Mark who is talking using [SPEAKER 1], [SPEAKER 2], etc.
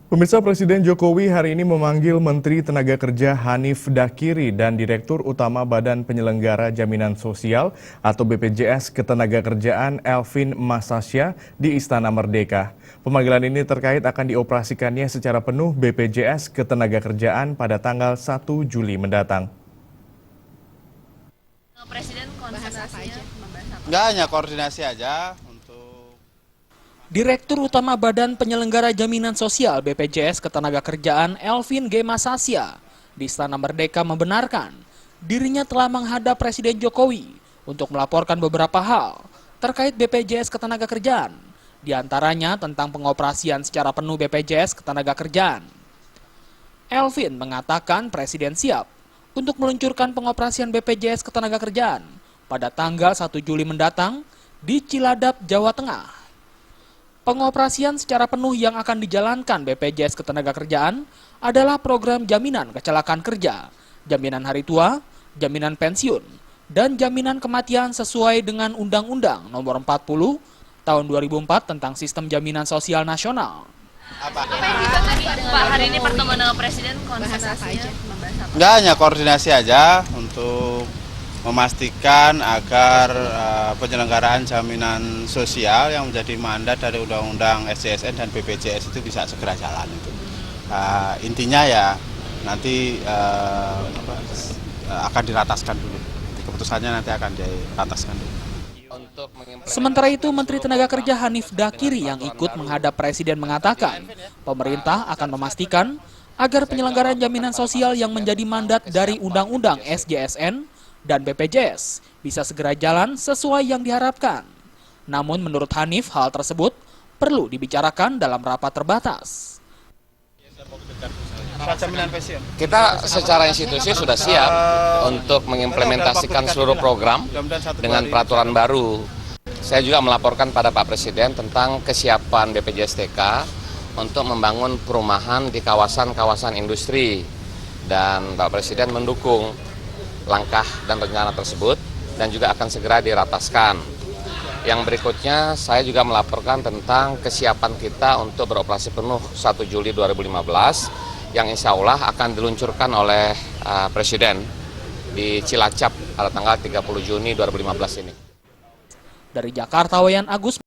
[SPEAKER 1] Pemirsa, Presiden Jokowi hari ini memanggil Menteri Tenaga Kerja Hanif Dakiri dan Direktur Utama Badan Penyelenggara Jaminan Sosial atau BPJS Ketenagakerjaan Elvin Masasya di Istana Merdeka. Pemanggilan ini terkait akan dioperasikannya secara penuh BPJS Ketenagakerjaan pada tanggal 1 Juli mendatang.
[SPEAKER 2] Presiden konsentrasinya
[SPEAKER 3] Enggak, hanya koordinasi aja untuk
[SPEAKER 4] Direktur Utama Badan Penyelenggara Jaminan Sosial BPJS Ketenagakerjaan Elvin G. Masasya di Istana Merdeka membenarkan dirinya telah menghadap Presiden Jokowi untuk melaporkan beberapa hal terkait BPJS Ketenagakerjaan, di antaranya tentang pengoperasian secara penuh BPJS Ketenagakerjaan. Elvin mengatakan Presiden siap untuk meluncurkan pengoperasian BPJS Ketenagakerjaan pada tanggal 1 Juli mendatang di Ciladap, Jawa Tengah. Pengoperasian secara penuh yang akan dijalankan BPJS Ketenagakerjaan adalah program jaminan kecelakaan kerja, jaminan hari tua, jaminan pensiun, dan jaminan kematian sesuai dengan Undang-Undang Nomor 40 Tahun 2004 tentang Sistem Jaminan Sosial Nasional.
[SPEAKER 2] apa yang dibahas tadi Pak hari ini pertemuan dengan Presiden konsentrasinya
[SPEAKER 3] enggak, hanya koordinasi aja untuk memastikan agar penyelenggaraan jaminan sosial yang menjadi mandat dari Undang-Undang SJSN dan BPJS itu bisa segera jalan. Intinya ya nanti akan dirataskan dulu. Keputusannya nanti akan dirataskan dulu.
[SPEAKER 4] Sementara itu, Menteri Tenaga Kerja Hanif Dakiri yang ikut menghadap Presiden mengatakan, pemerintah akan memastikan agar penyelenggaraan jaminan sosial yang menjadi mandat dari Undang-Undang SJSN dan BPJS bisa segera jalan sesuai yang diharapkan. Namun menurut Hanif, hal tersebut perlu dibicarakan dalam rapat terbatas.
[SPEAKER 5] Kita secara institusi sudah siap untuk mengimplementasikan seluruh program dengan peraturan baru. Saya juga melaporkan pada Pak Presiden tentang kesiapan BPJS TK untuk membangun perumahan di kawasan-kawasan industri. Dan Pak Presiden mendukung langkah dan rencana tersebut dan juga akan segera dirataskan. Yang berikutnya saya juga melaporkan tentang kesiapan kita untuk beroperasi penuh 1 Juli 2015 yang insya Allah akan diluncurkan oleh Presiden di Cilacap pada tanggal 30 Juni 2015 ini.
[SPEAKER 4] Dari Jakarta, Wayan Agus.